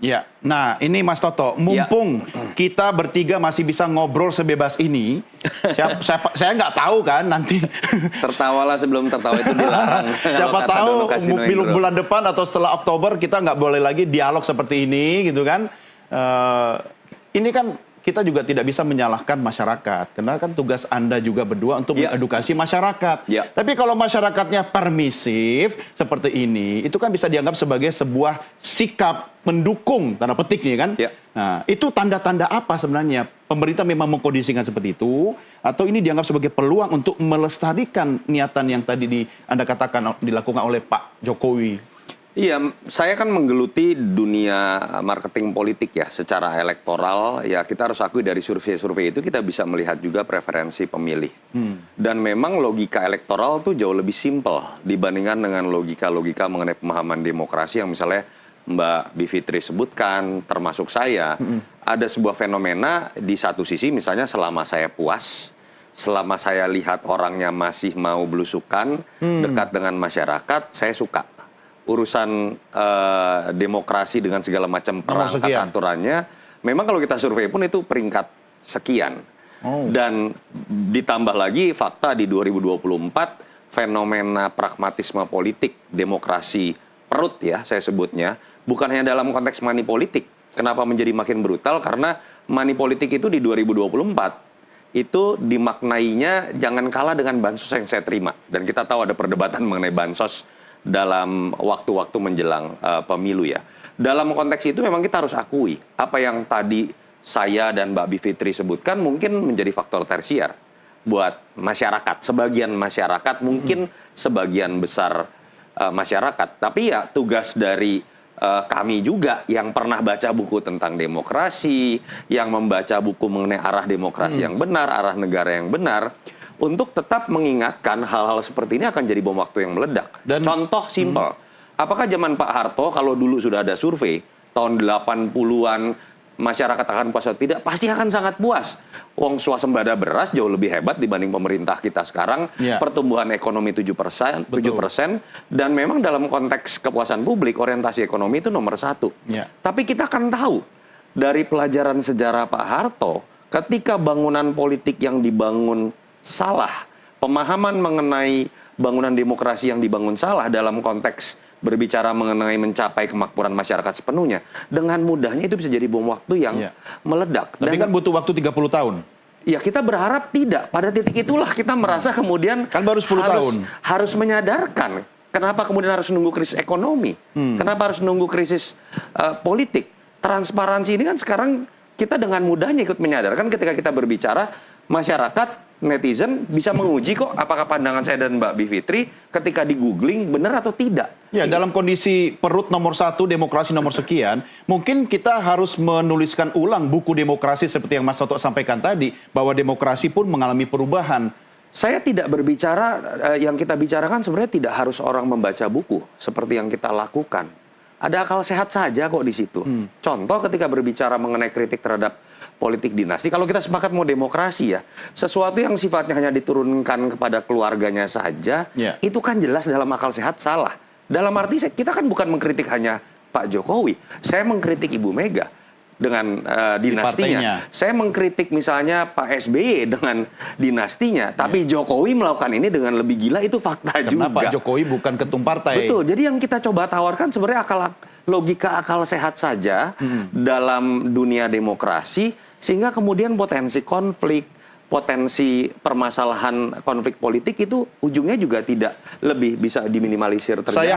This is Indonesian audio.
Ya, nah ini Mas Toto, mumpung kita bertiga masih bisa ngobrol sebebas ini, saya nggak tahu kan nanti. Tertawalah sebelum tertawa itu dilarang. Siapa tahu bulan depan atau setelah Oktober kita nggak boleh lagi dialog seperti ini, gitu kan? Ini kan kita juga tidak bisa menyalahkan masyarakat, karena kan tugas Anda juga berdua untuk mengedukasi masyarakat. Tapi kalau masyarakatnya permisif seperti ini, itu kan bisa dianggap sebagai sebuah sikap mendukung, tanda petik nih kan. Nah, itu tanda-tanda apa sebenarnya? Pemerintah memang mengkondisikan seperti itu, atau ini dianggap sebagai peluang untuk melestarikan niatan yang tadi Anda katakan dilakukan oleh Pak Jokowi? Iya, saya kan menggeluti dunia marketing politik ya, secara elektoral. Ya kita harus akui dari survei-survei itu kita bisa melihat juga preferensi pemilih. Dan memang logika elektoral tuh jauh lebih simpel dibandingkan dengan logika-logika mengenai pemahaman demokrasi yang misalnya Mbak Bivitri sebutkan, termasuk saya. Ada sebuah fenomena di satu sisi misalnya selama saya puas, selama saya lihat orangnya masih mau belusukan, dekat dengan masyarakat, saya suka. Urusan demokrasi dengan segala macam perangkat aturannya, memang kalau kita survei pun itu peringkat sekian. Dan ditambah lagi fakta di 2024, fenomena pragmatisme politik, demokrasi perut ya saya sebutnya, bukan hanya dalam konteks money politik. Kenapa menjadi makin brutal? Karena money politik itu di 2024, itu dimaknainya jangan kalah dengan bansos yang saya terima. Dan kita tahu ada perdebatan mengenai bansos dalam waktu-waktu menjelang pemilu ya. Dalam konteks itu memang kita harus akui apa yang tadi saya dan Mbak Bivitri sebutkan mungkin menjadi faktor tersier buat masyarakat. Sebagian masyarakat, mungkin sebagian besar masyarakat. Tapi ya tugas dari kami juga yang pernah baca buku tentang demokrasi, yang membaca buku mengenai arah demokrasi yang benar, arah negara yang benar, untuk tetap mengingatkan hal-hal seperti ini akan jadi bom waktu yang meledak. Contoh simpel, apakah zaman Pak Harto kalau dulu sudah ada survei, tahun 80-an masyarakat akan puas atau tidak? Pasti akan sangat puas. Wong swasembada beras jauh lebih hebat dibanding pemerintah kita sekarang, pertumbuhan ekonomi 7%, dan memang dalam konteks kepuasan publik, orientasi ekonomi itu nomor 1. Tapi kita akan tahu, dari pelajaran sejarah Pak Harto, ketika bangunan politik yang dibangun salah, pemahaman mengenai bangunan demokrasi yang dibangun salah dalam konteks berbicara mengenai mencapai kemakmuran masyarakat sepenuhnya, dengan mudahnya itu bisa jadi bom waktu yang meledak. Tapi kan butuh waktu 30 tahun. Ya kita berharap tidak. Pada titik itulah kita merasa kemudian kan baru 10 tahun harus menyadarkan kenapa kemudian harus nunggu krisis ekonomi, kenapa harus nunggu krisis politik. Transparansi ini kan sekarang kita dengan mudahnya ikut menyadarkan ketika kita berbicara, masyarakat, netizen bisa menguji kok apakah pandangan saya dan Mbak Bivitri ketika di googling benar atau tidak. Ya, dalam kondisi perut nomor 1, demokrasi nomor sekian, mungkin kita harus menuliskan ulang buku demokrasi seperti yang Mas Toto sampaikan tadi, bahwa demokrasi pun mengalami perubahan. Saya tidak berbicara, yang kita bicarakan sebenarnya tidak harus orang membaca buku seperti yang kita lakukan. Ada akal sehat saja kok di situ. Contoh ketika berbicara mengenai kritik terhadap politik dinasti, kalau kita sepakat mau demokrasi ya, sesuatu yang sifatnya hanya diturunkan kepada keluarganya saja, itu kan jelas dalam akal sehat salah. Dalam arti kita kan bukan mengkritik hanya Pak Jokowi, saya mengkritik Ibu Mega dengan dinastinya. Saya mengkritik misalnya Pak SBY dengan dinastinya, tapi Jokowi melakukan ini dengan lebih gila, itu fakta juga. Karena Pak Jokowi bukan ketum partai. Betul, jadi yang kita coba tawarkan sebenarnya logika akal sehat saja dalam dunia demokrasi, sehingga kemudian potensi konflik, potensi permasalahan konflik politik itu ujungnya juga tidak lebih bisa diminimalisir terjadi.